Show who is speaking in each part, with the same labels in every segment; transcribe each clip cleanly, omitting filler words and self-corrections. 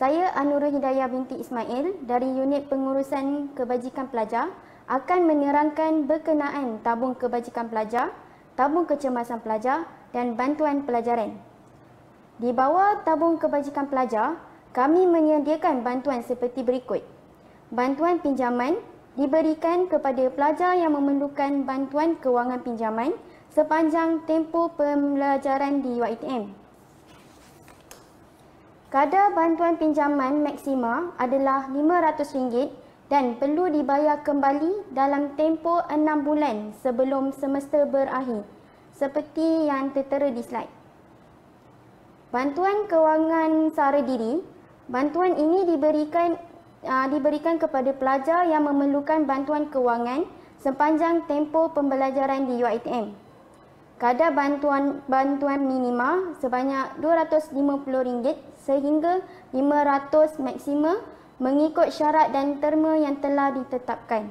Speaker 1: Saya Anurul Hidayah binti Ismail dari Unit Pengurusan Kebajikan Pelajar akan menerangkan berkenaan tabung kebajikan pelajar, tabung kecemasan pelajar dan bantuan pelajaran. Di bawah tabung kebajikan pelajar, kami menyediakan bantuan seperti berikut. Bantuan pinjaman diberikan kepada pelajar yang memerlukan bantuan kewangan pinjaman sepanjang tempoh pembelajaran di UiTM. Kadar bantuan pinjaman maksima adalah RM500 dan perlu dibayar kembali dalam tempoh 6 bulan sebelum semester berakhir, seperti yang tertera di slide. Bantuan kewangan sara diri, bantuan ini diberikan kepada pelajar yang memerlukan bantuan kewangan sepanjang tempoh pembelajaran di UiTM. Kadar bantuan minima sebanyak RM250 sehingga RM500 maksima mengikut syarat dan terma yang telah ditetapkan.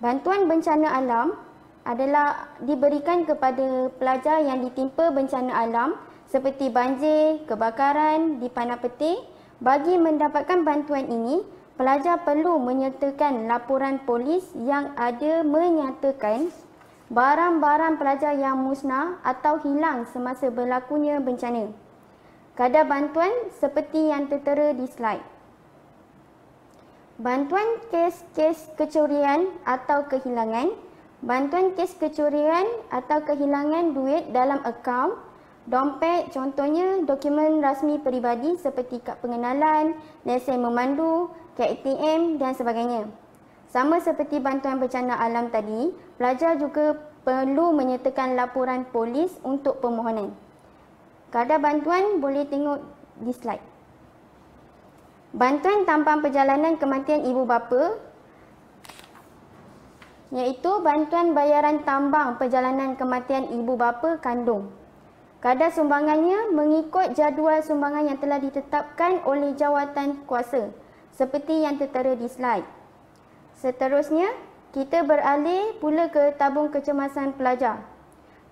Speaker 1: Bantuan bencana alam adalah diberikan kepada pelajar yang ditimpa bencana alam seperti banjir, kebakaran di Pandar Petir. Bagi mendapatkan bantuan ini, pelajar perlu menyertakan laporan polis yang ada menyatakan barang-barang pelajar yang musnah atau hilang semasa berlakunya bencana. Kadar bantuan seperti yang tertera di slide. Bantuan kes-kes kecurian atau kehilangan. Bantuan kes kecurian atau kehilangan duit dalam akaun, dompet, contohnya dokumen rasmi peribadi seperti kad pengenalan, lesen memandu, kad ATM dan sebagainya. Sama seperti bantuan bencana alam tadi, pelajar juga perlu menyertakan laporan polis untuk permohonan. Kadar bantuan boleh tengok di slide. Bantuan tambang perjalanan kematian ibu bapa, iaitu bantuan bayaran tambang perjalanan kematian ibu bapa kandung. Kadar sumbangannya mengikut jadual sumbangan yang telah ditetapkan oleh jawatan kuasa, seperti yang tertera di slide. Seterusnya, kita beralih pula ke tabung kecemasan pelajar.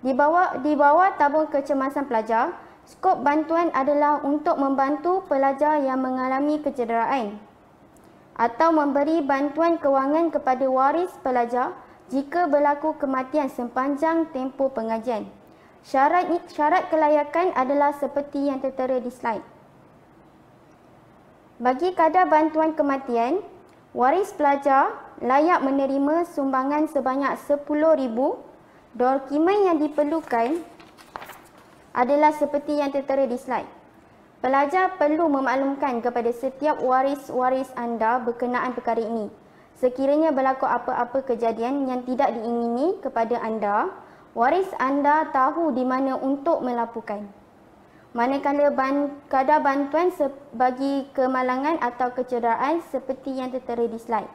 Speaker 1: Di bawah tabung kecemasan pelajar, skop bantuan adalah untuk membantu pelajar yang mengalami kecederaan atau memberi bantuan kewangan kepada waris pelajar jika berlaku kematian sepanjang tempoh pengajian. Syarat kelayakan adalah seperti yang tertera di slide. Bagi kadar bantuan kematian, waris pelajar layak menerima sumbangan sebanyak RM10,000. Dokumen yang diperlukan adalah seperti yang tertera di slide. Pelajar perlu memaklumkan kepada setiap waris-waris anda berkenaan perkara ini. Sekiranya berlaku apa-apa kejadian yang tidak diingini kepada anda, waris anda tahu di mana untuk melaporkan. Manakala kadar bantuan bagi kemalangan atau kecederaan seperti yang tertera di slide.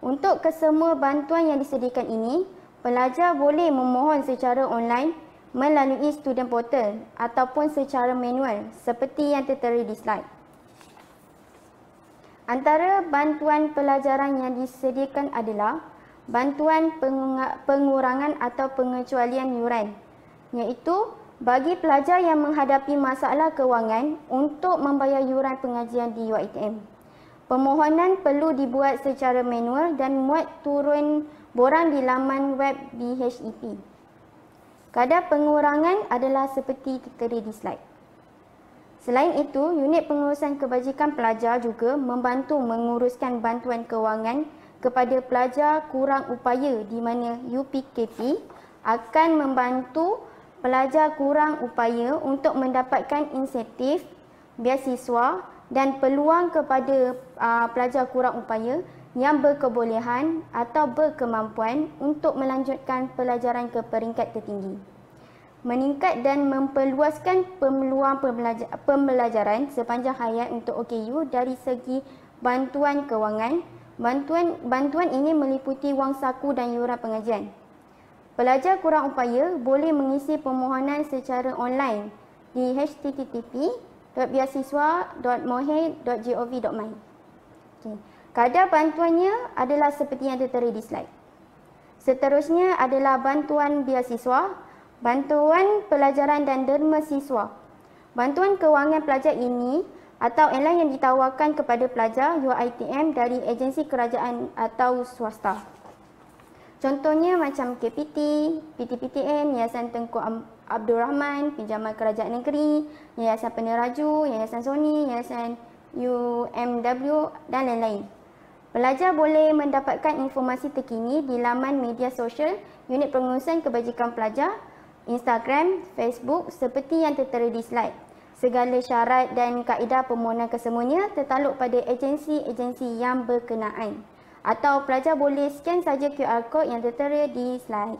Speaker 1: Untuk kesemua bantuan yang disediakan ini, pelajar boleh memohon secara online melalui student portal ataupun secara manual seperti yang tertera di slide. Antara bantuan pelajaran yang disediakan adalah bantuan pengurangan atau pengecualian yuran, iaitu bagi pelajar yang menghadapi masalah kewangan untuk membayar yuran pengajian di UiTM. Permohonan perlu dibuat secara manual dan muat turun borang di laman web BHEP. Kadar pengurangan adalah seperti tertera di slide. Selain itu, Unit Pengurusan Kebajikan Pelajar juga membantu menguruskan bantuan kewangan kepada pelajar kurang upaya di mana UPKP akan membantu pelajar kurang upaya untuk mendapatkan insentif, beasiswa dan peluang kepada pelajar kurang upaya yang berkebolehan atau berkemampuan untuk melanjutkan pelajaran ke peringkat tertinggi. Meningkat dan memperluaskan peluang pembelajaran sepanjang hayat untuk OKU dari segi bantuan kewangan. Bantuan ini meliputi wang saku dan yuran pengajian. Pelajar kurang upaya boleh mengisi permohonan secara online di http://beasiswa.mohe.gov.my. Kadar bantuannya adalah seperti yang tertera di slide. Seterusnya adalah bantuan beasiswa, bantuan pelajaran dan derma siswa. Bantuan kewangan pelajar ini atau airline yang ditawarkan kepada pelajar UiTM dari agensi kerajaan atau swasta. Contohnya macam KPT, PTPTN, Yayasan Tengku Abdul Rahman, Pinjaman Kerajaan Negeri, Yayasan Peneraju, Yayasan Sony, Yayasan UMW dan lain-lain. Pelajar boleh mendapatkan informasi terkini di laman media sosial Unit Pengurusan Kebajikan Pelajar, Instagram, Facebook seperti yang tertera di slide. Segala syarat dan kaedah permohonan kesemuanya tertakluk pada agensi-agensi yang berkenaan. Atau pelajar boleh scan saja QR code yang tertera di slide.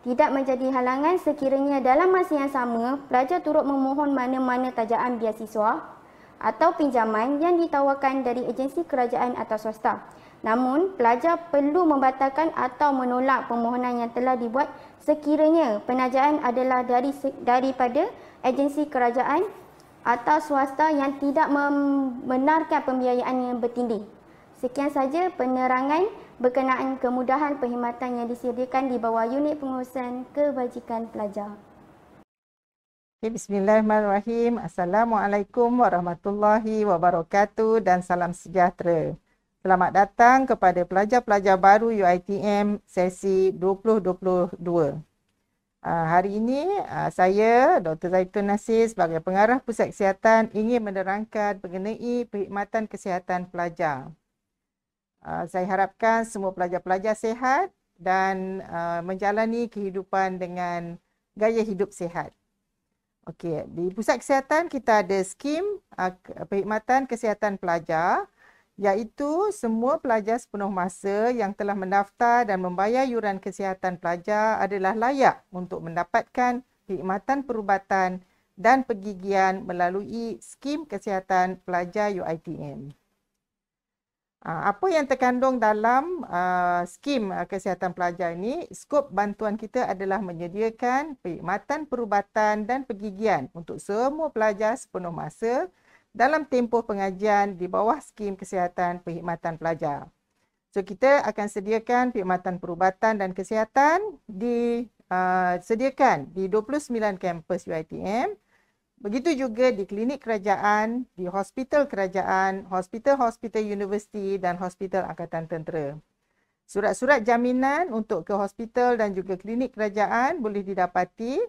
Speaker 1: Tidak menjadi halangan sekiranya dalam masa yang sama, pelajar turut memohon mana-mana tajaan beasiswa atau pinjaman yang ditawarkan dari agensi kerajaan atau swasta. Namun, pelajar perlu membatalkan atau menolak permohonan yang telah dibuat sekiranya penajaan adalah daripada agensi kerajaan atau swasta yang tidak membenarkan pembiayaan yang bertindih. Sekian saja penerangan berkenaan kemudahan perkhidmatan yang disediakan di bawah Unit Pengurusan Kebajikan Pelajar.
Speaker 2: Bismillahirrahmanirrahim. Assalamualaikum warahmatullahi wabarakatuh dan salam sejahtera. Selamat datang kepada pelajar-pelajar baru UiTM sesi 2022. Hari ini saya Dr. Zaitun Nasir sebagai pengarah Pusat Kesihatan ingin menerangkan mengenai perkhidmatan kesihatan pelajar. Saya harapkan semua pelajar-pelajar sihat dan menjalani kehidupan dengan gaya hidup sihat. Okey, di Pusat Kesihatan kita ada skim perkhidmatan kesihatan pelajar, iaitu semua pelajar sepenuh masa yang telah mendaftar dan membayar yuran kesihatan pelajar adalah layak untuk mendapatkan perkhidmatan perubatan dan pergigian melalui skim kesihatan pelajar UiTM. Apa yang terkandung dalam skim kesihatan pelajar ini? Skop bantuan kita adalah menyediakan perkhidmatan perubatan dan pergigian untuk semua pelajar sepenuh masa dalam tempoh pengajian di bawah skim kesihatan perkhidmatan pelajar. So, kita akan sediakan perkhidmatan perubatan dan kesihatan disediakan di 29 kampus UiTM. Begitu juga di klinik kerajaan, di hospital kerajaan, hospital-hospital universiti dan hospital Angkatan Tentera. Surat-surat jaminan untuk ke hospital dan juga klinik kerajaan boleh didapati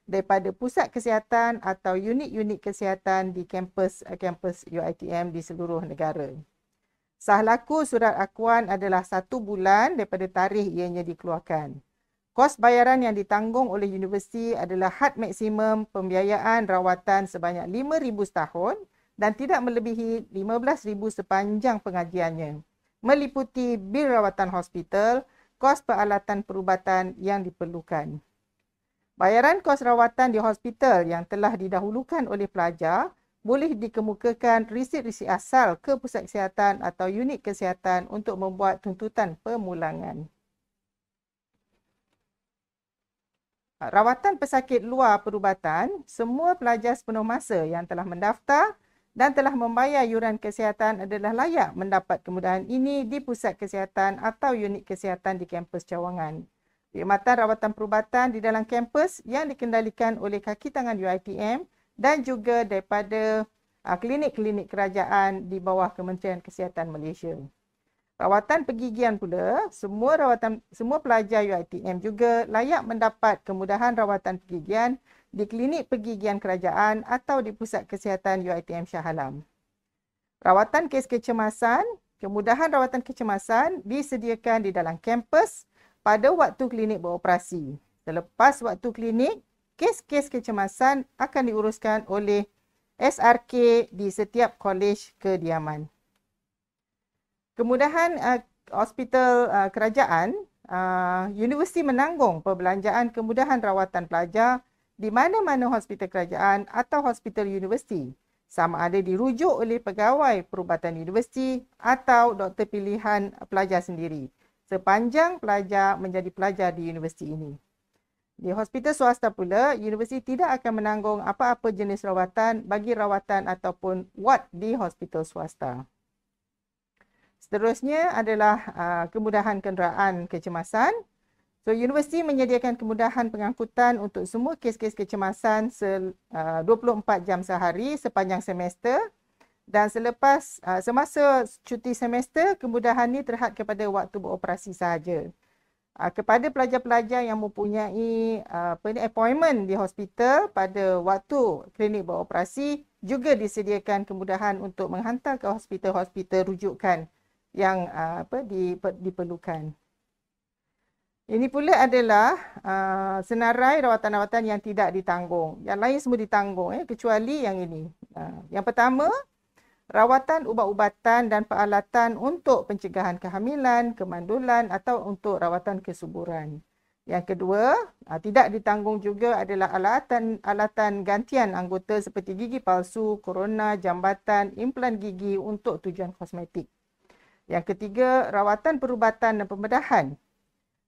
Speaker 2: daripada pusat kesihatan atau unit-unit kesihatan di kampus UiTM di seluruh negara. Sah laku surat akuan adalah 1 bulan daripada tarikh ianya dikeluarkan. Kos bayaran yang ditanggung oleh universiti adalah had maksimum pembiayaan rawatan sebanyak 5,000 setahun dan tidak melebihi 15,000 sepanjang pengajiannya, meliputi bil rawatan hospital, kos peralatan perubatan yang diperlukan. Bayaran kos rawatan di hospital yang telah didahulukan oleh pelajar boleh dikemukakan risit-risit asal ke pusat kesihatan atau unit kesihatan untuk membuat tuntutan pemulangan. Rawatan pesakit luar perubatan, semua pelajar sepenuh masa yang telah mendaftar dan telah membayar yuran kesihatan adalah layak mendapat kemudahan ini di pusat kesihatan atau unit kesihatan di kampus cawangan. Perkhidmatan rawatan perubatan di dalam kampus yang dikendalikan oleh kaki tangan UiTM dan juga daripada klinik-klinik kerajaan di bawah Kementerian Kesihatan Malaysia. Rawatan pergigian pula, semua pelajar UiTM juga layak mendapat kemudahan rawatan pergigian di klinik pergigian kerajaan atau di pusat kesihatan UiTM Shah Alam. Rawatan kes kecemasan, kemudahan rawatan kecemasan disediakan di dalam kampus pada waktu klinik beroperasi. Selepas waktu klinik, kes-kes kecemasan akan diuruskan oleh SRK di setiap kolej kediaman. Kemudahan hospital kerajaan, universiti menanggung perbelanjaan kemudahan rawatan pelajar di mana-mana hospital kerajaan atau hospital universiti, sama ada dirujuk oleh pegawai perubatan universiti atau doktor pilihan pelajar sendiri, sepanjang pelajar menjadi pelajar di universiti ini. Di hospital swasta pula, universiti tidak akan menanggung apa-apa jenis rawatan bagi rawatan ataupun ward di hospital swasta. Seterusnya adalah kemudahan kenderaan kecemasan. So, universiti menyediakan kemudahan pengangkutan untuk semua kes-kes kecemasan 24 jam sehari sepanjang semester, dan semasa cuti semester, kemudahan ini terhad kepada waktu beroperasi sahaja. Kepada pelajar-pelajar yang mempunyai appointment di hospital pada waktu klinik beroperasi, juga disediakan kemudahan untuk menghantar ke hospital-hospital rujukan yang diperlukan. Ini pula adalah senarai rawatan-rawatan yang tidak ditanggung. Yang lain semua ditanggung, kecuali yang ini. Yang pertama, rawatan ubat-ubatan dan peralatan untuk pencegahan kehamilan, kemandulan atau untuk rawatan kesuburan. Yang kedua, tidak ditanggung juga adalah alatan gantian anggota seperti gigi palsu, korona, jambatan, implan gigi untuk tujuan kosmetik. Yang ketiga, rawatan perubatan dan pembedahan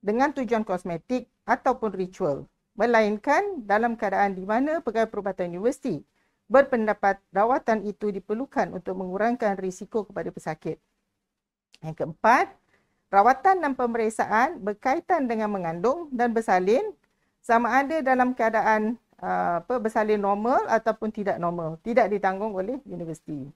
Speaker 2: dengan tujuan kosmetik ataupun ritual, melainkan dalam keadaan di mana pegawai perubatan universiti berpendapat rawatan itu diperlukan untuk mengurangkan risiko kepada pesakit. Yang keempat, rawatan dan pemeriksaan berkaitan dengan mengandung dan bersalin sama ada dalam keadaan bersalin normal ataupun tidak normal, tidak ditanggung oleh universiti.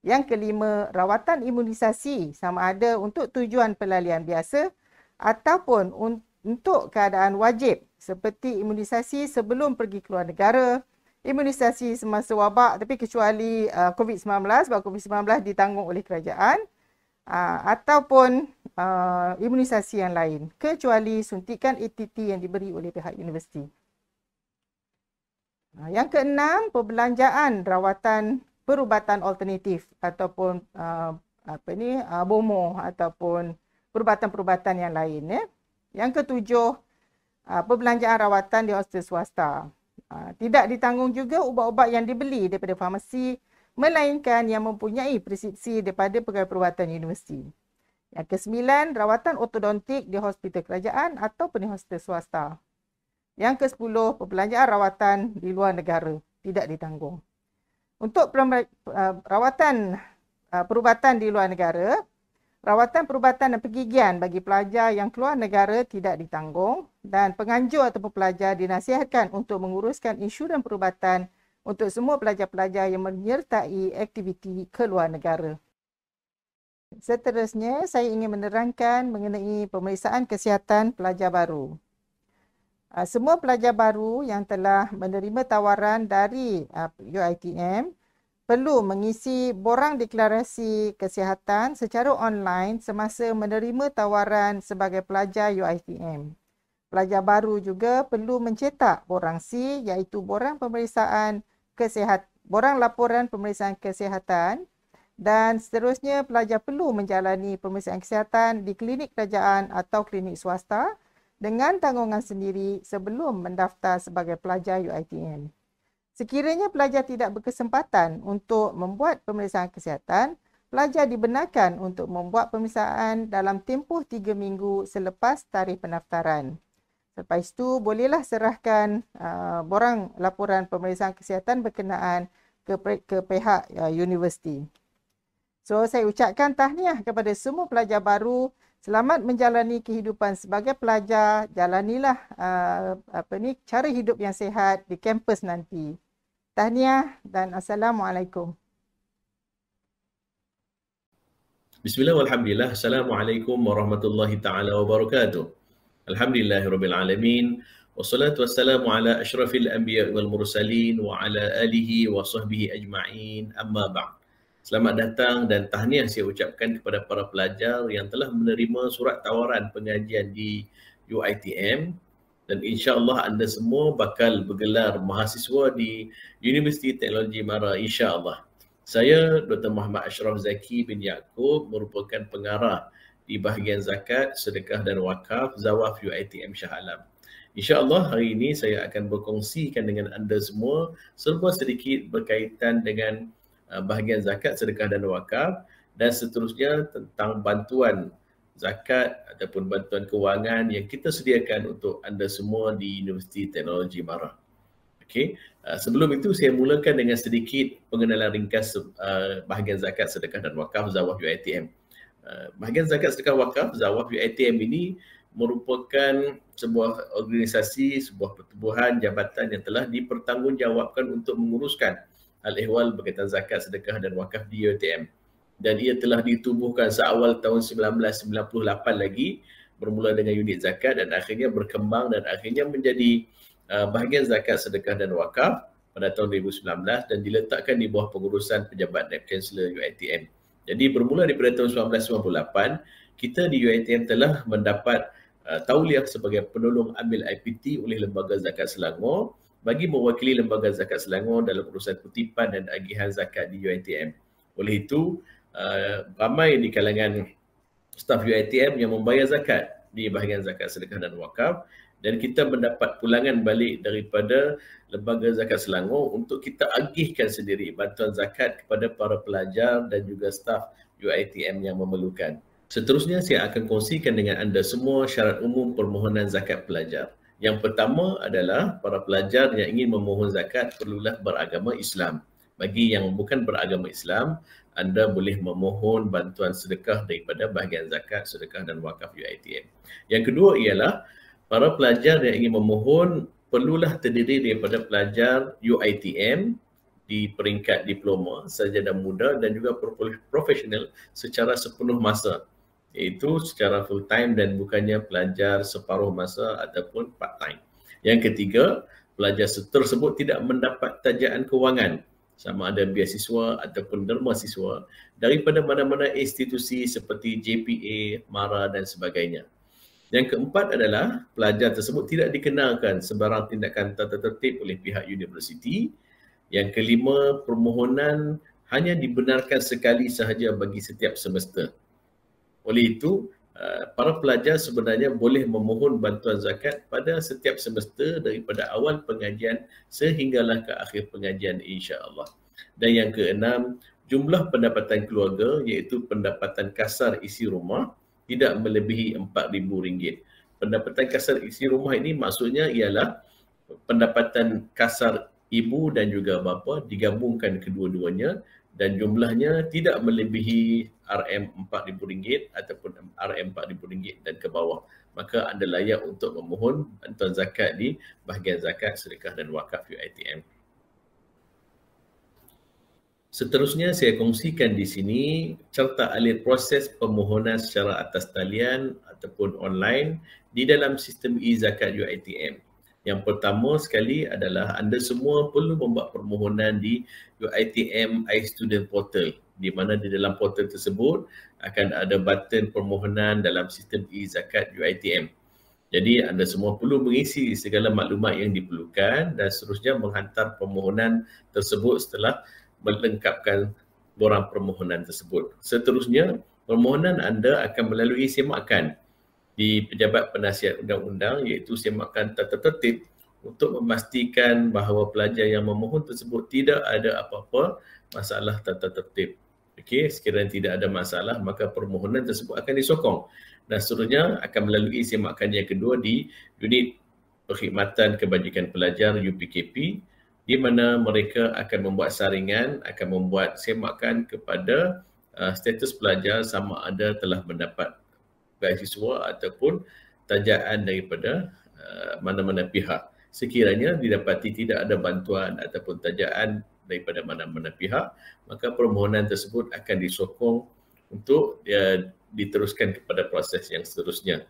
Speaker 2: Yang kelima, rawatan imunisasi sama ada untuk tujuan pelalian biasa ataupun untuk keadaan wajib seperti imunisasi sebelum pergi keluar negara, imunisasi semasa wabak tapi kecuali COVID-19, sebab COVID-19 ditanggung oleh kerajaan, ataupun imunisasi yang lain kecuali suntikan ATT yang diberi oleh pihak universiti. Yang keenam, perbelanjaan rawatan perubatan alternatif ataupun BOMO ataupun perubatan-perubatan yang lain. Yang ketujuh, perbelanjaan rawatan di hospital swasta. Tidak ditanggung juga ubat-ubat yang dibeli daripada farmasi, melainkan yang mempunyai preskripsi daripada pegawai perubatan universiti. Yang kesembilan, rawatan ortodontik di hospital kerajaan ataupun di hospital swasta. Yang ke-10, perbelanjaan rawatan di luar negara, tidak ditanggung. Untuk rawatan perubatan di luar negara, rawatan perubatan dan pergigian bagi pelajar yang keluar negara tidak ditanggung, dan penganjur ataupun pelajar dinasihatkan untuk menguruskan insurans perubatan untuk semua pelajar-pelajar yang menyertai aktiviti ke luar negara. Seterusnya, saya ingin menerangkan mengenai pemeriksaan kesihatan pelajar baru. Semua pelajar baru yang telah menerima tawaran dari UiTM perlu mengisi borang deklarasi kesihatan secara online semasa menerima tawaran sebagai pelajar UiTM. Pelajar baru juga perlu mencetak borang C, iaitu borang laporan pemeriksaan kesihatan, dan seterusnya pelajar perlu menjalani pemeriksaan kesihatan di klinik kerajaan atau klinik swasta dengan tanggungan sendiri sebelum mendaftar sebagai pelajar UiTM. Sekiranya pelajar tidak berkesempatan untuk membuat pemeriksaan kesihatan, pelajar dibenarkan untuk membuat pemeriksaan dalam tempoh 3 minggu selepas tarikh pendaftaran. Lepas itu, bolehlah serahkan borang laporan pemeriksaan kesihatan berkenaan ke pihak universiti. So, saya ucapkan tahniah kepada semua pelajar baru. Selamat menjalani kehidupan sebagai pelajar. Jalanilah cara hidup yang sihat di kampus nanti. Tahniah dan Assalamualaikum.
Speaker 3: Bismillah walhamdulillah. Assalamualaikum warahmatullahi ta'ala wabarakatuh. Alhamdulillahirabbil alamin. Wassalatu wassalamu ala asyrafil anbiya wal mursalin wa ala alihi wa sahbihi ajma'in. Amma ba'd. Selamat datang dan tahniah saya ucapkan kepada para pelajar yang telah menerima surat tawaran pengajian di UiTM, dan insya-Allah anda semua bakal bergelar mahasiswa di Universiti Teknologi Mara insya-Allah. Saya Dr. Muhammad Ashraf Zaki bin Yaakob, merupakan pengarah di bahagian zakat, sedekah dan wakaf Zawaf UiTM Shah Alam. InsyaAllah hari ini saya akan berkongsikan dengan anda semua serba sedikit berkaitan dengan bahagian zakat, sedekah dan wakaf, dan seterusnya tentang bantuan zakat ataupun bantuan kewangan yang kita sediakan untuk anda semua di Universiti Teknologi Mara. Okey, sebelum itu saya mulakan dengan sedikit pengenalan ringkas bahagian zakat, sedekah dan wakaf Zawaf UiTM. Bahagian zakat, sedekah, wakaf Zawaf UiTM ini merupakan sebuah organisasi, sebuah pertubuhan, jabatan yang telah dipertanggungjawabkan untuk menguruskan al-ihwal berkaitan zakat, sedekah dan wakaf di UiTM. Dan ia telah ditubuhkan seawal tahun 1998 lagi, bermula dengan unit zakat dan akhirnya berkembang dan akhirnya menjadi bahagian zakat, sedekah dan wakaf pada tahun 2019 dan diletakkan di bawah pengurusan pejabat Naib Kansler UiTM. Jadi bermula daripada tahun 1998, kita di UiTM telah mendapat tauliah sebagai penolong ambil IPT oleh Lembaga Zakat Selangor bagi mewakili Lembaga Zakat Selangor dalam urusan kutipan dan agihan zakat di UiTM. Oleh itu, ramai di kalangan staf UiTM yang membayar zakat di bahagian zakat, sedekah dan wakaf, dan kita mendapat pulangan balik daripada Lembaga Zakat Selangor untuk kita agihkan sendiri bantuan zakat kepada para pelajar dan juga staf UiTM yang memerlukan. Seterusnya saya akan kongsikan dengan anda semua syarat umum permohonan zakat pelajar. Yang pertama adalah para pelajar yang ingin memohon zakat perlulah beragama Islam. Bagi yang bukan beragama Islam, anda boleh memohon bantuan sedekah daripada bahagian zakat, sedekah dan wakaf UiTM. Yang kedua ialah para pelajar yang ingin memohon perlulah terdiri daripada pelajar UiTM di peringkat diploma, sarjana muda dan juga profesional secara sepenuh masa, iaitu secara full time dan bukannya pelajar separuh masa ataupun part time. Yang ketiga, pelajar tersebut tidak mendapat tajaan kewangan sama ada beasiswa ataupun derma siswa daripada mana-mana institusi seperti JPA, MARA dan sebagainya. Yang keempat adalah pelajar tersebut tidak dikenalkan sebarang tindakan tata tertib oleh pihak universiti. Yang kelima, permohonan hanya dibenarkan sekali sahaja bagi setiap semester. Oleh itu, para pelajar sebenarnya boleh memohon bantuan zakat pada setiap semester daripada awal pengajian sehinggalah ke akhir pengajian insya-Allah. Dan yang keenam, jumlah pendapatan keluarga iaitu pendapatan kasar isi rumah tidak melebihi RM4,000. Pendapatan kasar isi rumah ini maksudnya ialah pendapatan kasar ibu dan juga bapa digabungkan kedua-duanya dan jumlahnya tidak melebihi RM4,000 ataupun RM4,000 dan ke bawah. Maka anda layak untuk memohon bantuan zakat di bahagian zakat, sedekah dan wakaf UiTM. Seterusnya saya kongsikan di sini serta alih proses permohonan secara atas talian ataupun online di dalam sistem e-zakat UiTM. Yang pertama sekali adalah anda semua perlu membuat permohonan di UiTM iStudent Portal, di mana di dalam portal tersebut akan ada button permohonan dalam sistem e-zakat UiTM. Jadi anda semua perlu mengisi segala maklumat yang diperlukan dan seterusnya menghantar permohonan tersebut setelah melengkapkan borang permohonan tersebut. Seterusnya, permohonan anda akan melalui semakan di Pejabat Penasihat Undang-Undang iaitu semakan tata tertib untuk memastikan bahawa pelajar yang memohon tersebut tidak ada apa-apa masalah tata tertib. Okey, sekiranya tidak ada masalah maka permohonan tersebut akan disokong dan seterusnya akan melalui semakan yang kedua di Unit Perkhidmatan Kebajikan Pelajar UPKP di mana mereka akan membuat saringan, akan membuat semakan kepada status pelajar sama ada telah mendapat beasiswa ataupun tajaan daripada mana-mana pihak. Sekiranya didapati tidak ada bantuan ataupun tajaan daripada mana-mana pihak, maka permohonan tersebut akan disokong untuk diteruskan kepada proses yang seterusnya.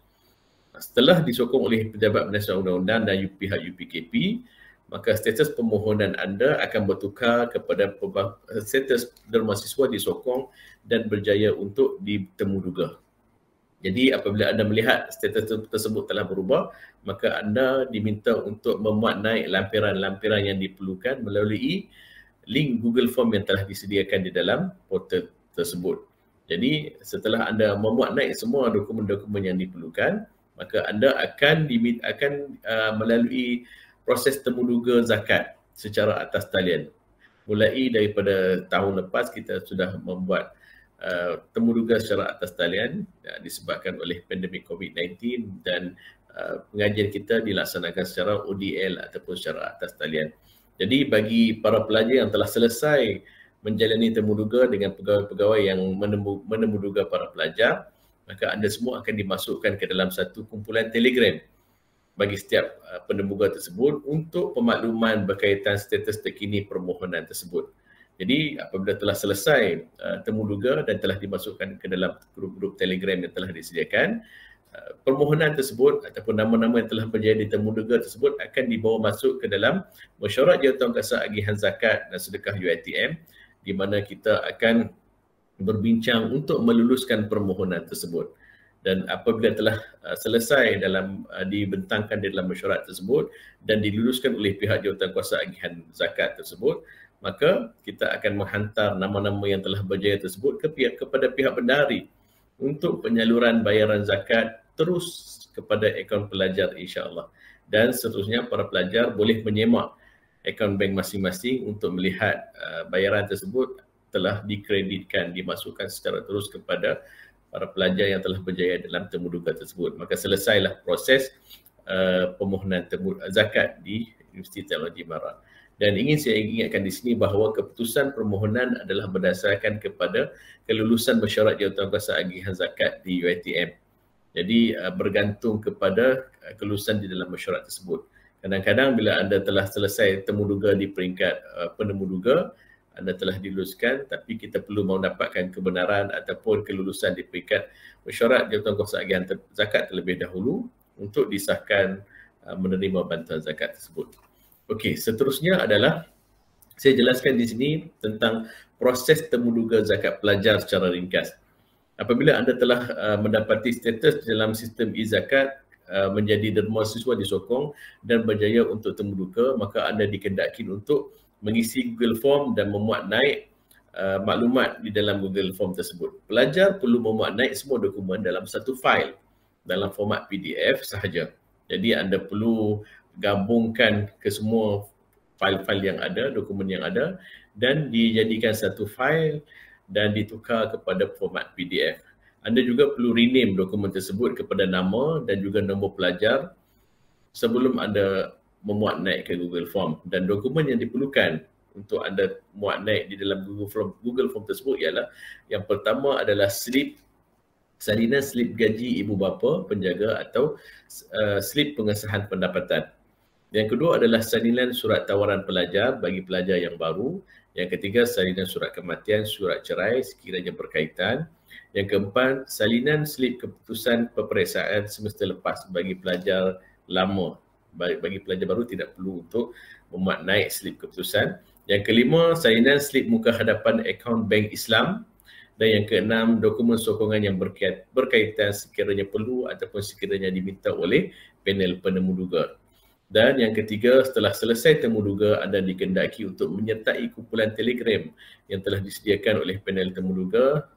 Speaker 3: Setelah disokong oleh Pejabat Penasihat Undang-Undang dan pihak UPKP, maka status permohonan anda akan bertukar kepada status derma siswa disokong dan berjaya untuk ditemuduga. Jadi apabila anda melihat status tersebut telah berubah, maka anda diminta untuk memuat naik lampiran-lampiran yang diperlukan melalui link Google Form yang telah disediakan di dalam portal tersebut. Jadi setelah anda memuat naik semua dokumen-dokumen yang diperlukan, maka anda akan melalui proses temuduga zakat secara atas talian. Mulai daripada tahun lepas kita sudah membuat temuduga secara atas talian disebabkan oleh pandemik COVID-19 dan pengajian kita dilaksanakan secara ODL ataupun secara atas talian. Jadi bagi para pelajar yang telah selesai menjalani temuduga dengan pegawai-pegawai yang menemuduga para pelajar, maka anda semua akan dimasukkan ke dalam satu kumpulan Telegram bagi setiap penemuga tersebut untuk pemakluman berkaitan status terkini permohonan tersebut. Jadi apabila telah selesai temuduga dan telah dimasukkan ke dalam grup-grup Telegram yang telah disediakan, permohonan tersebut ataupun nama-nama yang telah berjaya di temuduga tersebut akan dibawa masuk ke dalam mesyuarat jawatankuasa agihan zakat dan sedekah UiTM, di mana kita akan berbincang untuk meluluskan permohonan tersebut. Dan apabila telah selesai dalam dibentangkan di dalam mesyuarat tersebut dan diluluskan oleh pihak jawatankuasa agihan zakat tersebut, maka kita akan menghantar nama-nama yang telah berjaya tersebut kepada pihak bendahari untuk penyaluran bayaran zakat terus kepada akaun pelajar, insya-Allah. Dan seterusnya para pelajar boleh menyemak akaun bank masing-masing untuk melihat bayaran tersebut telah dikreditkan, dimasukkan secara terus kepada para pelajar yang telah berjaya dalam temuduga tersebut. Maka selesailah proses permohonan zakat di Universiti Teknologi Mara. Dan ingin saya ingatkan di sini bahawa keputusan permohonan adalah berdasarkan kepada kelulusan mesyuarat jawatankuasa agihan zakat di UiTM. Jadi bergantung kepada kelulusan di dalam mesyuarat tersebut. Kadang-kadang bila anda telah selesai temuduga di peringkat penemuduga, anda telah diluluskan, tapi kita perlu mendapatkan kebenaran ataupun kelulusan di peringkat mesyuarat jawatankuasa agihan zakat terlebih dahulu untuk disahkan menerima bantuan zakat tersebut. Okey, seterusnya adalah saya jelaskan di sini tentang proses temuduga zakat pelajar secara ringkas. Apabila anda telah mendapati status dalam sistem e-zakat menjadi derma siswa disokong dan berjaya untuk temuduga, maka anda dikendaki untuk mengisi Google Form dan memuat naik maklumat di dalam Google Form tersebut. Pelajar perlu memuat naik semua dokumen dalam satu fail dalam format PDF sahaja. Jadi anda perlu gabungkan ke semua fail-fail yang ada, dokumen yang ada, dan dijadikan satu fail dan ditukar kepada format PDF. Anda juga perlu rename dokumen tersebut kepada nama dan juga nombor pelajar sebelum anda memuat naik ke Google Form. Dan dokumen yang diperlukan untuk anda muat naik di dalam Google Form tersebut ialah yang pertama adalah salinan slip gaji ibu bapa penjaga atau slip pengesahan pendapatan. Yang kedua adalah salinan surat tawaran pelajar bagi pelajar yang baru. Yang ketiga, salinan surat kematian, surat cerai sekiranya berkaitan. Yang keempat, salinan slip keputusan peperiksaan semester lepas bagi pelajar lama. Bagi pelajar baru tidak perlu untuk memuat naik slip keputusan. Yang kelima, salinan slip muka hadapan akaun bank Islam. Dan yang keenam, dokumen sokongan yang berkaitan sekiranya perlu ataupun sekiranya diminta oleh panel penemuduga. Dan yang ketiga, setelah selesai temuduga, anda dikendaki untuk menyertai kumpulan Telegram yang telah disediakan oleh panel temuduga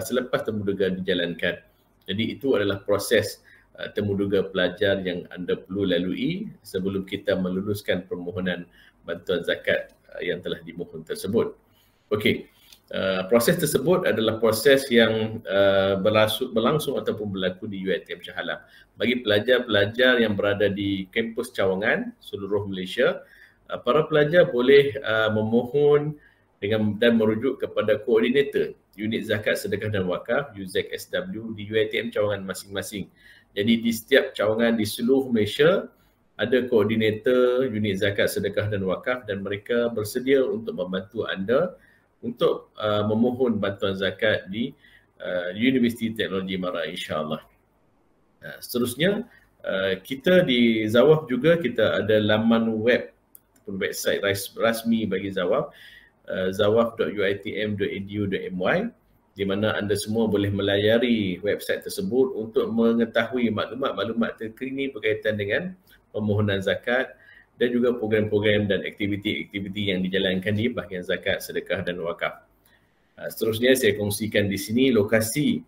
Speaker 3: selepas temuduga dijalankan. Jadi itu adalah proses temuduga pelajar yang anda perlu lalui sebelum kita meluluskan permohonan bantuan zakat yang telah dimohon tersebut. Okey. Proses tersebut adalah proses yang berlangsung ataupun berlaku di UiTM Shah Alam. Bagi pelajar-pelajar yang berada di kampus Cawangan seluruh Malaysia, para pelajar boleh memohon dan merujuk kepada koordinator Unit Zakat Sedekah dan Wakaf UZSW di UiTM Cawangan masing-masing. Jadi di setiap cawangan di seluruh Malaysia ada koordinator Unit Zakat Sedekah dan Wakaf dan mereka bersedia untuk membantu anda untuk memohon bantuan zakat di Universiti Teknologi Mara, insya-Allah. Seterusnya, kita di Zawaf juga kita ada laman web ataupun website rasmi bagi Zawaf, zawaf.uitm.edu.my, di mana anda semua boleh melayari website tersebut untuk mengetahui maklumat-maklumat terkini berkaitan dengan permohonan zakat dan juga program-program dan aktiviti-aktiviti yang dijalankan di bahagian zakat, sedekah dan wakaf. Seterusnya saya kongsikan di sini lokasi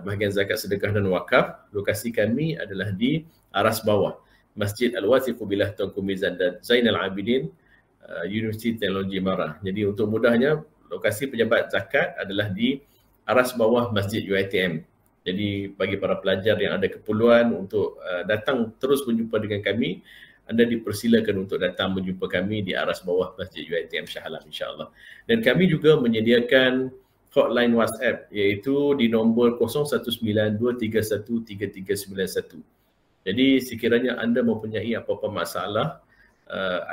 Speaker 3: bahagian zakat, sedekah dan wakaf. Lokasi kami adalah di aras bawah Masjid Al-Wasifu Billah Tunku Mizan dan Zainal Abidin, Universiti Teknologi Mara. Jadi untuk mudahnya, lokasi pejabat zakat adalah di aras bawah Masjid UiTM. Jadi bagi para pelajar yang ada keperluan untuk datang terus berjumpa dengan kami, anda dipersilakan untuk datang berjumpa kami di aras bawah Masjid UiTM Shah Alam, insya-Allah. Dan kami juga menyediakan hotline WhatsApp iaitu di nombor 0192313391. Jadi sekiranya anda mempunyai apa-apa masalah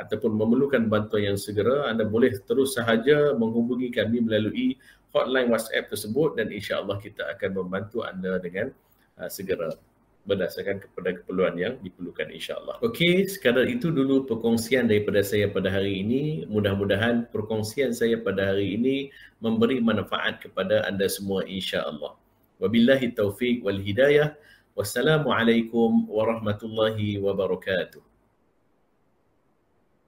Speaker 3: ataupun memerlukan bantuan yang segera, anda boleh terus sahaja menghubungi kami melalui hotline WhatsApp tersebut dan insya-Allah kita akan membantu anda dengan segera berdasarkan kepada keperluan yang diperlukan insya-Allah. Okey, sekadar itu dulu perkongsian daripada saya pada hari ini. Mudah-mudahan perkongsian saya pada hari ini memberi manfaat kepada anda semua insya-Allah. Wabillahi taufiq wal hidayah. Wassalamualaikum warahmatullahi wabarakatuh.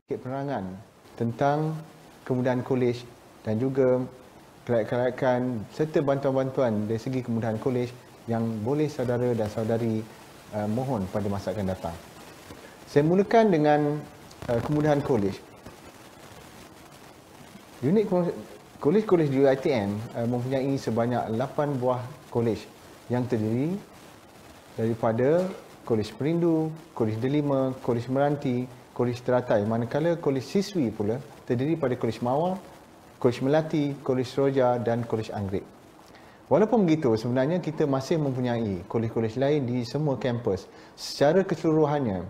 Speaker 4: Penerangan tentang kemudahan kolej dan juga kelayakan serta bantuan-bantuan dari segi kemudahan kolej yang boleh saudara dan saudari mohon pada masa akan datang. Saya mulakan dengan kemudahan kolej. Unit kolej-kolej di UiTM mempunyai sebanyak 8 buah kolej yang terdiri daripada Kolej Perindu, Kolej Delima, Kolej Meranti, Kolej Teratai. Manakala Kolej Siswi pula terdiri pada Kolej Mawar, Kolej Melati, Kolej Roja dan Kolej Anggrek. Walaupun begitu, sebenarnya kita masih mempunyai kolej-kolej lain di semua kampus. Secara keseluruhannya,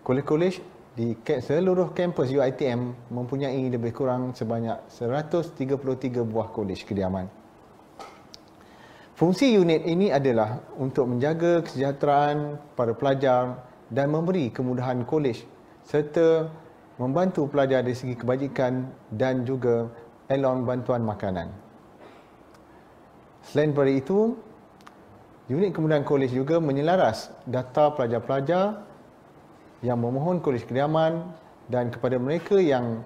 Speaker 4: kolej-kolej di seluruh kampus UiTM mempunyai lebih kurang sebanyak 133 buah kolej kediaman. Fungsi unit ini adalah untuk menjaga kesejahteraan para pelajar dan memberi kemudahan kolej serta membantu pelajar dari segi kebajikan dan juga elon bantuan makanan. Selain daripada itu, unit kemudahan kolej juga menyelaras data pelajar-pelajar yang memohon kolej kediaman dan kepada mereka yang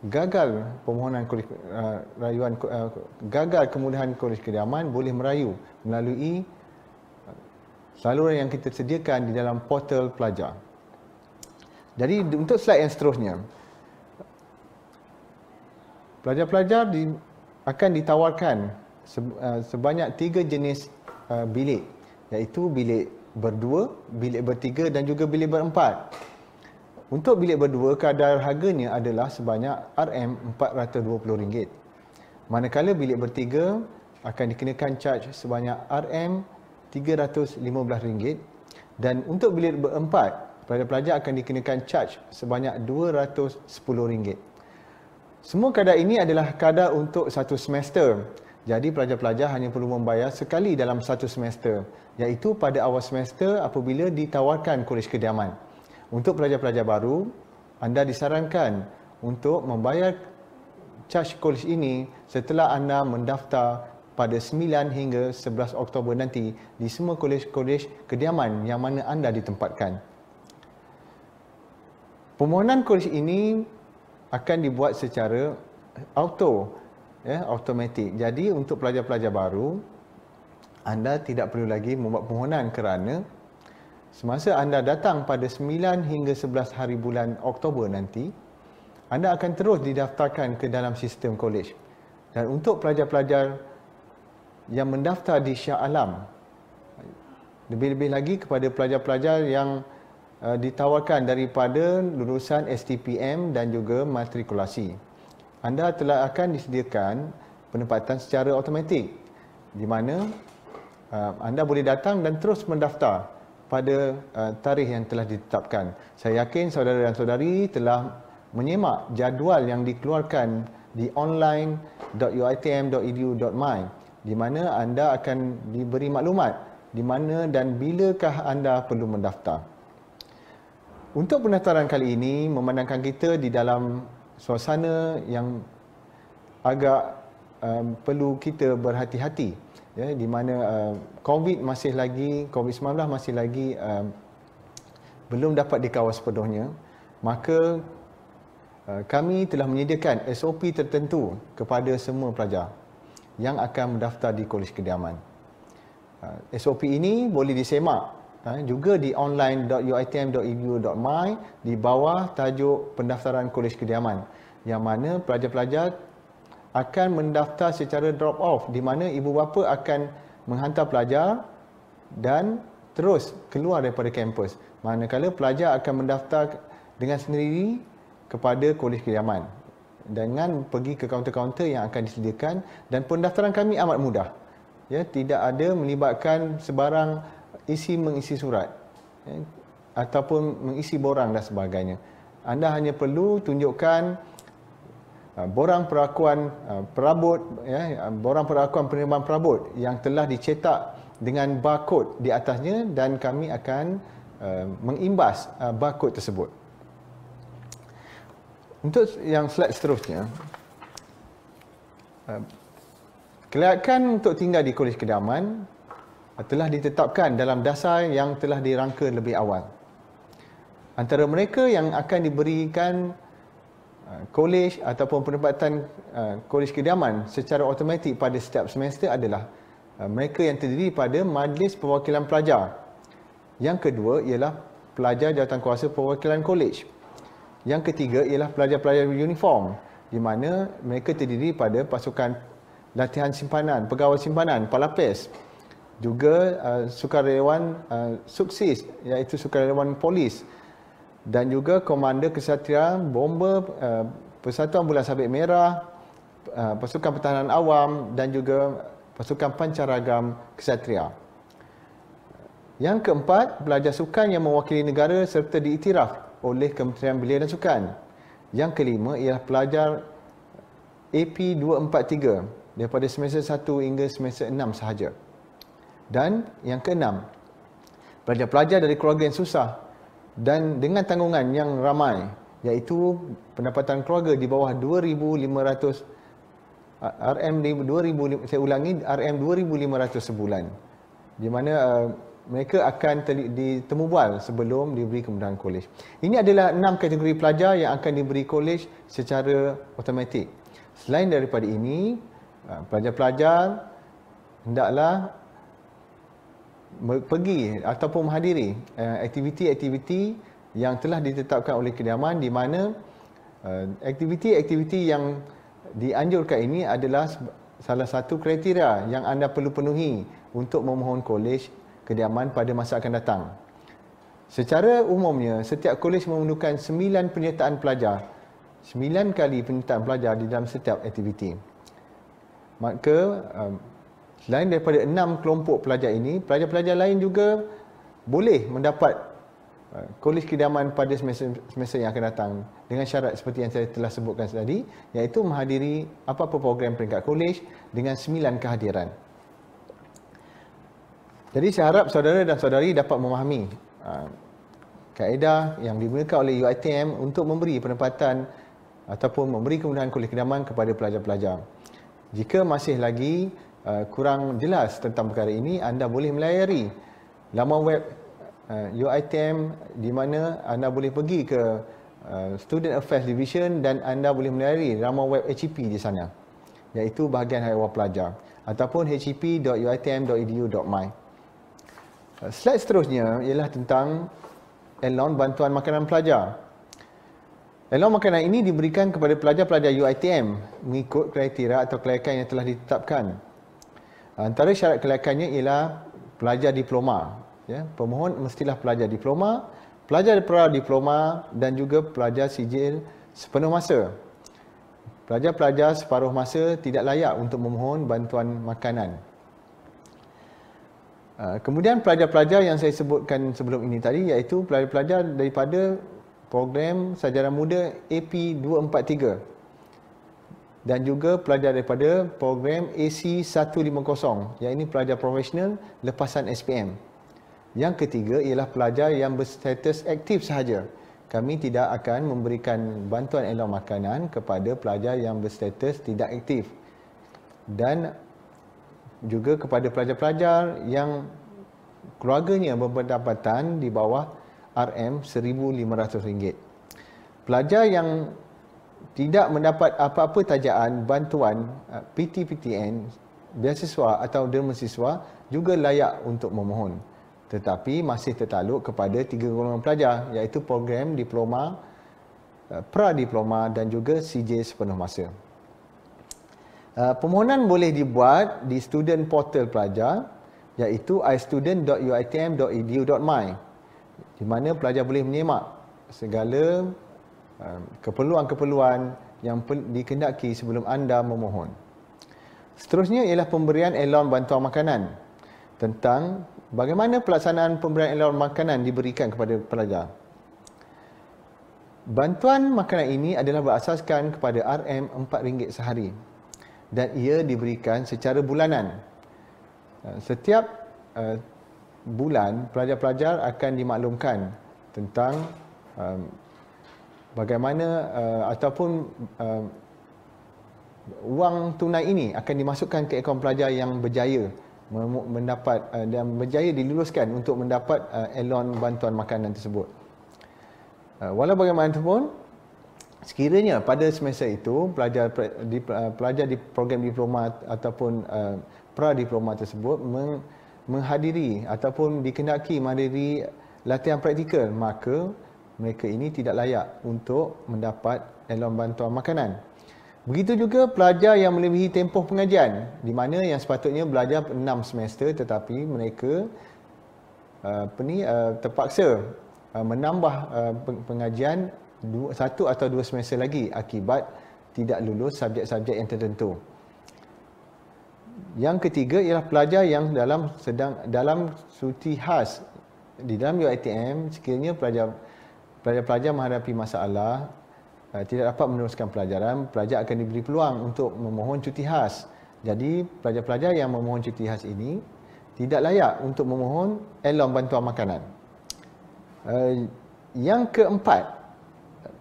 Speaker 4: gagal permohonan kolej gagal kemudahan kolej kediaman boleh merayu melalui saluran yang kita sediakan di dalam portal pelajar. Jadi untuk slide yang seterusnya, pelajar-pelajar akan ditawarkan sebanyak 3 jenis bilik, iaitu bilik berdua, bilik bertiga dan juga bilik berempat. Untuk bilik berdua, kadar harganya adalah sebanyak RM420. Manakala bilik bertiga akan dikenakan charge sebanyak RM315. Dan untuk bilik berempat, pelajar-pelajar akan dikenakan charge sebanyak RM210. Semua kadar ini adalah kadar untuk satu semester. Jadi pelajar-pelajar hanya perlu membayar sekali dalam satu semester, iaitu pada awal semester apabila ditawarkan kolej kediaman. Untuk pelajar-pelajar baru, anda disarankan untuk membayar charge kolej ini setelah anda mendaftar pada 9 hingga 11 Oktober nanti di semua kolej-kolej kediaman yang mana anda ditempatkan. Permohonan kolej ini akan dibuat secara automatik. Jadi untuk pelajar-pelajar baru, anda tidak perlu lagi membuat permohonan kerana semasa anda datang pada 9 hingga 11 hari bulan Oktober nanti, anda akan terus didaftarkan ke dalam sistem kolej. Dan untuk pelajar-pelajar yang mendaftar di Shah Alam, lebih-lebih lagi kepada pelajar-pelajar yang ditawarkan daripada lulusan STPM dan juga matrikulasi, anda telah akan disediakan penempatan secara automatik di mana anda boleh datang dan terus mendaftar pada tarikh yang telah ditetapkan. Saya yakin saudara dan saudari telah menyemak jadual yang dikeluarkan di online.uitm.edu.my di mana anda akan diberi maklumat di mana dan bilakah anda perlu mendaftar. Untuk pendaftaran kali ini memandangkan kita di dalam suasana yang agak perlu kita berhati-hati, ya, di mana COVID-19 masih lagi belum dapat dikawal sepenuhnya, maka kami telah menyediakan SOP tertentu kepada semua pelajar yang akan mendaftar di kolej kediaman. SOP ini boleh disemak juga di online.uitm.edu.my di bawah tajuk pendaftaran kolej kediaman, yang mana pelajar-pelajar akan mendaftar secara drop off, di mana ibu bapa akan menghantar pelajar dan terus keluar daripada kampus, manakala pelajar akan mendaftar dengan sendiri kepada kolej kediaman. dengan pergi ke kaunter-kaunter yang akan disediakan, dan pendaftaran kami amat mudah. Ya, tidak ada melibatkan sebarang mengisi surat, ya, ataupun mengisi borang dan sebagainya. Anda hanya perlu tunjukkan borang perakuan perabot, ya, borang perakuan penerimaan perabot yang telah dicetak dengan barcode di atasnya, dan kami akan mengimbas barcode tersebut. Untuk yang slide seterusnya, kelayakan untuk tinggal di Kolej Kediaman telah ditetapkan dalam dasar yang telah dirangka lebih awal. Antara mereka yang akan diberikan kolej ataupun penempatan Kolej Kediaman secara automatik pada setiap semester adalah mereka yang terdiri pada Majlis Perwakilan Pelajar. Yang kedua ialah pelajar jawatankuasa perwakilan kolej. Yang ketiga ialah pelajar-pelajar uniform, di mana mereka terdiri pada pasukan latihan simpanan, pegawai simpanan, palapes, juga sukarelawan suksis, iaitu sukarelawan polis, dan juga komander kesatria, bomber, Persatuan Bulan Sabit Merah, pasukan pertahanan awam, dan juga pasukan pancaragam kesatria. Yang keempat, pelajar sukan yang mewakili negara serta diiktiraf oleh Kementerian Belia dan Sukan. Yang kelima ialah pelajar AP 243 daripada semester 1 hingga semester 6 sahaja. Dan yang keenam, pelajar-pelajar dari keluarga yang susah dan dengan tanggungan yang ramai, iaitu pendapatan keluarga di bawah 2,500 RM 2,500 sebulan, di mana mereka akan ditemubual sebelum diberi kemudahan kolej. Ini adalah 6 kategori pelajar yang akan diberi kolej secara automatik. Selain daripada ini, pelajar-pelajar hendaklah pergi ataupun menghadiri aktiviti-aktiviti yang telah ditetapkan oleh kediaman, di mana aktiviti-aktiviti yang dianjurkan ini adalah salah satu kriteria yang anda perlu penuhi untuk memohon kolej kediaman pada masa akan datang. Secara umumnya, setiap kolej memerlukan 9 penyertaan pelajar. 9 kali penyertaan pelajar di dalam setiap aktiviti. Maka, selain daripada 6 kelompok pelajar ini, pelajar-pelajar lain juga boleh mendapat kolej kediaman pada semester yang akan datang dengan syarat seperti yang saya telah sebutkan tadi, iaitu menghadiri apa-apa program peringkat kolej dengan 9 kehadiran. Jadi saya harap saudara dan saudari dapat memahami kaedah yang digunakan oleh UiTM untuk memberi penempatan ataupun memberi kemudahan kolej kediaman kepada pelajar-pelajar. Jika masih lagi kurang jelas tentang perkara ini, anda boleh melayari laman web UiTM, di mana anda boleh pergi ke Student Affairs Division dan anda boleh melayari laman web HEP di sana, iaitu bahagian haiwan pelajar, ataupun hep.uitm.edu.my. Slide seterusnya ialah tentang elon bantuan makanan pelajar. Elon makanan ini diberikan kepada pelajar-pelajar UiTM mengikut kriteria atau kelayakan yang telah ditetapkan. Antara syarat kelayakannya ialah pelajar diploma. Ya, pemohon mestilah pelajar diploma, pelajar pra-diploma, dan juga pelajar sijil sepenuh masa. Pelajar-pelajar separuh masa tidak layak untuk memohon bantuan makanan. Kemudian pelajar-pelajar yang saya sebutkan sebelum ini tadi, iaitu pelajar-pelajar daripada program Sarjana Muda AP 243 dan juga pelajar daripada program AC 150, yang ini pelajar profesional lepasan SPM. Yang ketiga ialah pelajar yang berstatus aktif sahaja. Kami tidak akan memberikan bantuan elon makanan kepada pelajar yang berstatus tidak aktif, dan juga kepada pelajar-pelajar yang keluarganya berpendapatan di bawah RM RM1,500. Pelajar yang tidak mendapat apa-apa tajaan bantuan PT-PTN, beasiswa atau derma siswa juga layak untuk memohon, tetapi masih tertakluk kepada 3 golongan pelajar, iaitu program diploma, pra-diploma dan juga CJ sepenuh masa. Permohonan boleh dibuat di student portal pelajar, iaitu istudent.uitm.edu.my, di mana pelajar boleh menyemak segala keperluan-keperluan yang dikehendaki sebelum anda memohon. Seterusnya ialah pemberian elon bantuan makanan. Tentang bagaimana pelaksanaan pemberian elon makanan diberikan kepada pelajar. Bantuan makanan ini adalah berasaskan kepada RM4 sehari dan ia diberikan secara bulanan. Setiap bulan, pelajar-pelajar akan dimaklumkan tentang bagaimana ataupun wang tunai ini akan dimasukkan ke akaun pelajar yang berjaya mendapat dan berjaya diluluskan untuk mendapat elon bantuan makanan tersebut. Walau bagaimanapun, sekiranya pada semester itu pelajar di program diploma ataupun pra-diploma tersebut menghadiri ataupun dikehendaki menghadiri latihan praktikal, maka mereka ini tidak layak untuk mendapat elon bantuan makanan. Begitu juga pelajar yang melebihi tempoh pengajian, di mana yang sepatutnya belajar 6 semester tetapi mereka terpaksa menambah pengajian 1 atau 2 semester lagi akibat tidak lulus subjek-subjek yang tertentu. Yang ketiga ialah pelajar yang dalam cuti khas. Di dalam UiTM, sekiranya pelajar-pelajar menghadapi masalah tidak dapat meneruskan pelajaran, pelajar akan diberi peluang untuk memohon cuti khas. Jadi pelajar-pelajar yang memohon cuti khas ini tidak layak untuk memohon elon bantuan makanan. Yang keempat,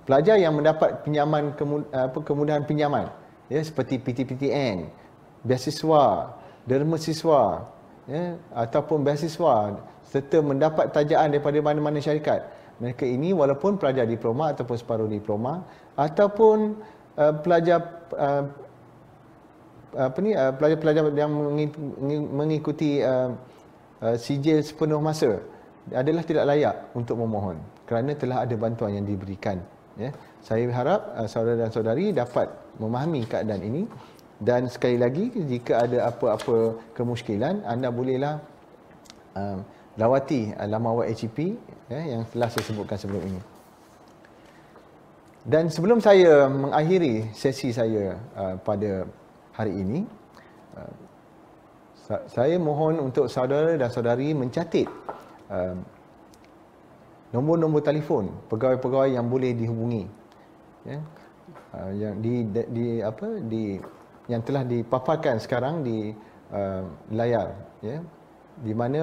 Speaker 4: pelajar yang mendapat pinjaman kemudahan pinjaman, ya, seperti PTPTN, beasiswa, derma siswa, ya, ataupun beasiswa serta mendapat tajaan daripada mana-mana syarikat. Mereka ini walaupun pelajar diploma ataupun separuh diploma ataupun pelajar-pelajar yang mengikuti sijil sepenuh masa adalah tidak layak untuk memohon kerana telah ada bantuan yang diberikan. Ya. Saya harap saudara dan saudari dapat memahami keadaan ini dan sekali lagi jika ada apa-apa kemusykilan anda bolehlah lawati laman web HEP yang telah saya sebutkan sebelum ini. Dan sebelum saya mengakhiri sesi saya pada hari ini, saya mohon untuk saudara dan saudari mencatat nombor-nombor telefon pegawai-pegawai yang boleh dihubungi, ya, yang telah dipaparkan sekarang di layar, ya, di mana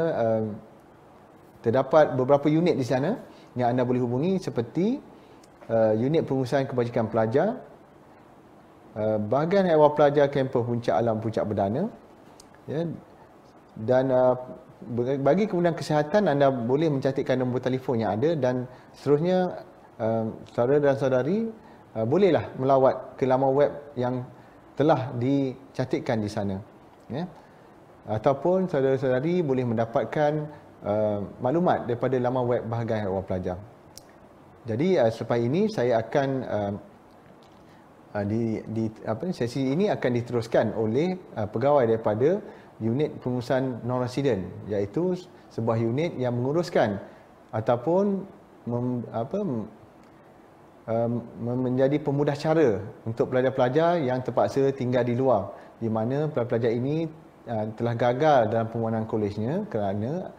Speaker 4: terdapat beberapa unit di sana yang anda boleh hubungi seperti unit pengurusan kebajikan pelajar, bahagian ehwal pelajar kampus Puncak Alam Puncak Berdana, ya, dan bagi kemudahan kesihatan anda boleh mencatatkan nombor telefon yang ada dan seterusnya saudara dan saudari bolehlah melawat ke laman web yang telah dicatatkan di sana, ya, ataupun saudara-saudari boleh mendapatkan maklumat daripada laman web bahagian ehwal pelajar. Jadi selepas ini saya akan sesi ini akan diteruskan oleh pegawai daripada unit pengurusan non-resident, iaitu sebuah unit yang menguruskan ataupun menjadi pemudah cara untuk pelajar-pelajar yang terpaksa tinggal di luar, di mana pelajar-pelajar ini telah gagal dalam permohonan kolejnya kerana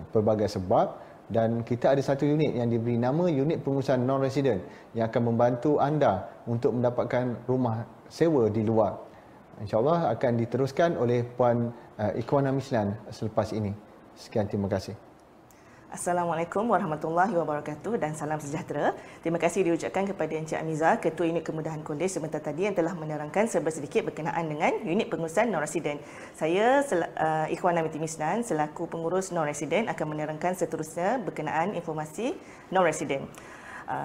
Speaker 4: pelbagai sebab, dan kita ada satu unit yang diberi nama unit pengurusan non-resident yang akan membantu anda untuk mendapatkan rumah sewa di luar. InsyaAllah akan diteruskan oleh Puan Ikhwanah Mislan selepas ini. Sekian, terima kasih.
Speaker 5: Assalamualaikum warahmatullahi wabarakatuh dan salam sejahtera. Terima kasih diucapkan kepada Encik Amiza, Ketua Unit Kemudahan Kolej sebentar tadi yang telah menerangkan serba sedikit berkenaan dengan unit pengurusan non-resident. Saya Ikhwanah Binti Mislan selaku pengurus non-resident akan menerangkan seterusnya berkenaan informasi non-resident.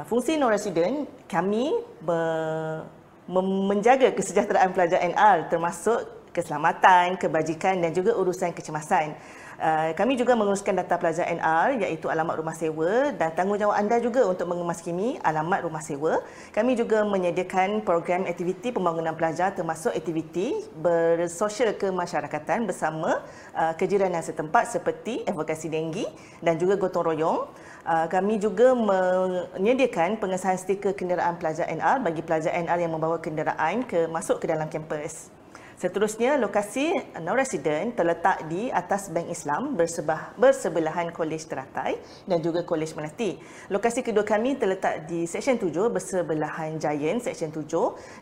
Speaker 5: Fungsi non-resident kami menjaga kesejahteraan pelajar NR termasuk keselamatan, kebajikan dan juga urusan kecemasan. Kami juga menguruskan data pelajar NR iaitu alamat rumah sewa dan tanggungjawab anda juga untuk mengemaskini alamat rumah sewa. Kami juga menyediakan program aktiviti pembangunan pelajar termasuk aktiviti bersosial kemasyarakatan bersama kejiranan setempat seperti advokasi denggi dan juga gotong royong. Kami juga menyediakan pengesahan stiker kenderaan pelajar NR bagi pelajar NR yang membawa kenderaan masuk ke dalam kampus. Seterusnya, lokasi non-resident terletak di atas Bank Islam bersebelahan Kolej Teratai dan juga Kolej Melati. Lokasi kedua kami terletak di Seksyen 7 bersebelahan Giant Seksyen 7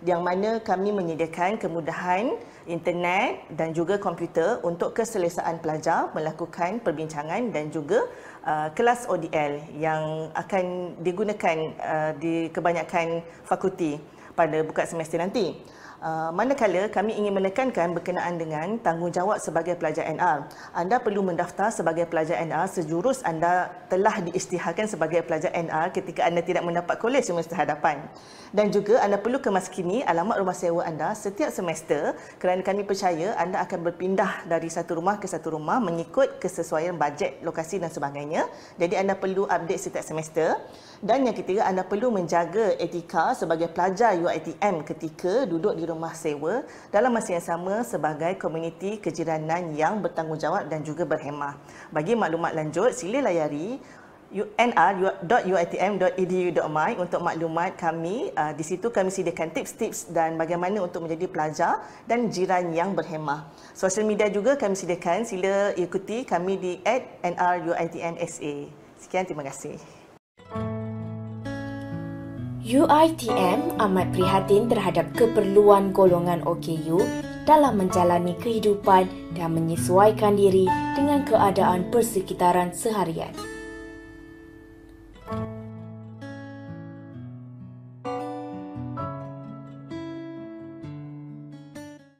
Speaker 5: yang mana kami menyediakan kemudahan internet dan juga komputer untuk keselesaan pelajar melakukan perbincangan dan juga kelas ODL yang akan digunakan di kebanyakan fakulti pada buka semester nanti. Manakala kami ingin menekankan berkenaan dengan tanggungjawab sebagai pelajar NR. Anda perlu mendaftar sebagai pelajar NR sejurus anda telah diisytiharkan sebagai pelajar NR ketika anda tidak mendapat kolej semester hadapan. Dan juga anda perlu kemaskini alamat rumah sewa anda setiap semester kerana kami percaya anda akan berpindah dari satu rumah ke satu rumah mengikut kesesuaian bajet, lokasi dan sebagainya. Jadi anda perlu update setiap semester. Dan yang ketiga, anda perlu menjaga etika sebagai pelajar UiTM ketika duduk di rumah sewa dalam masa yang sama sebagai komuniti kejiranan yang bertanggungjawab dan juga berhemah. Bagi maklumat lanjut, sila layari nr.uitm.edu.my untuk maklumat kami. Di situ kami sediakan tips-tips dan bagaimana untuk menjadi pelajar dan jiran yang berhemah. Sosial media juga kami sediakan. Sila ikuti kami di @nruitmsa. Sekian, terima kasih.
Speaker 6: UiTM amat prihatin terhadap keperluan golongan OKU dalam menjalani kehidupan dan menyesuaikan diri dengan keadaan persekitaran seharian.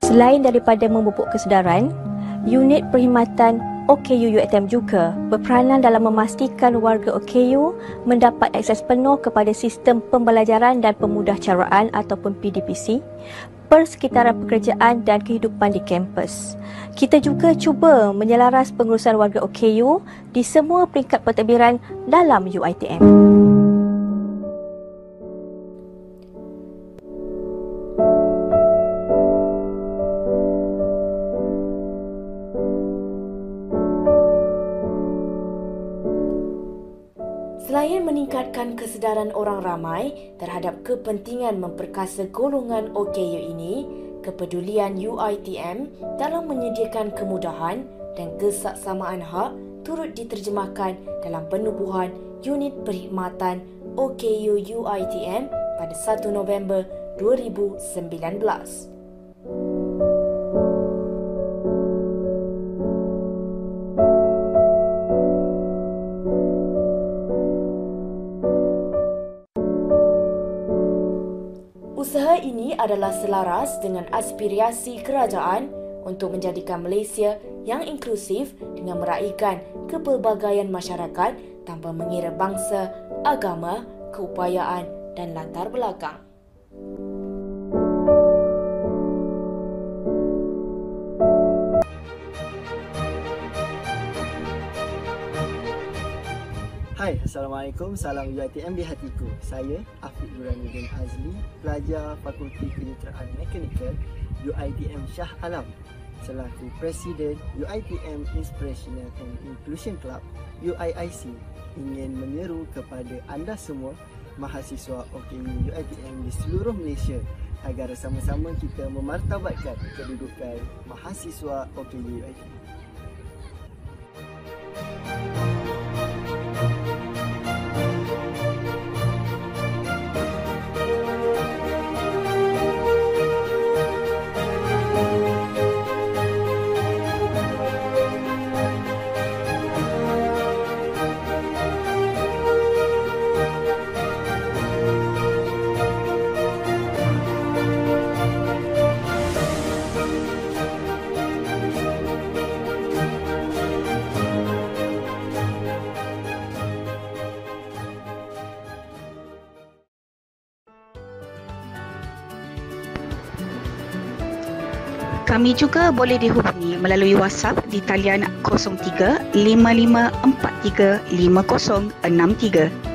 Speaker 7: Selain daripada memupuk kesedaran, unit perkhidmatan OKU UiTM juga berperanan dalam memastikan warga OKU mendapat akses penuh kepada sistem pembelajaran dan pemudahcaraan ataupun PDPC, persekitaran pekerjaan dan kehidupan di kampus. Kita juga cuba menyelaras pengurusan warga OKU di semua peringkat pentadbiran dalam UiTM.
Speaker 6: Selain meningkatkan kesedaran orang ramai terhadap kepentingan memperkasa golongan OKU ini, kepedulian UiTM dalam menyediakan kemudahan dan kesaksamaan hak turut diterjemahkan dalam penubuhan unit perkhidmatan OKU UiTM pada 1 November 2019. Usaha ini adalah selaras dengan aspirasi kerajaan untuk menjadikan Malaysia yang inklusif dengan meraihkan kepelbagaian masyarakat tanpa mengira bangsa, agama, keupayaan dan latar belakang.
Speaker 8: Hai, Assalamualaikum. Salam UiTM di hatiku. Saya Afiq Burhanuddin Azli, pelajar Fakulti Kejuruteraan Mekanikal UiTM Shah Alam, selaku Presiden UiTM Inspirational and Inclusion Club UIIC, ingin menyeru kepada anda semua mahasiswa OKU UiTM di seluruh Malaysia agar sama-sama kita memartabatkan kedudukan mahasiswa OKU UiTM.
Speaker 9: Kami juga boleh dihubungi melalui WhatsApp di talian 03 5543 5063.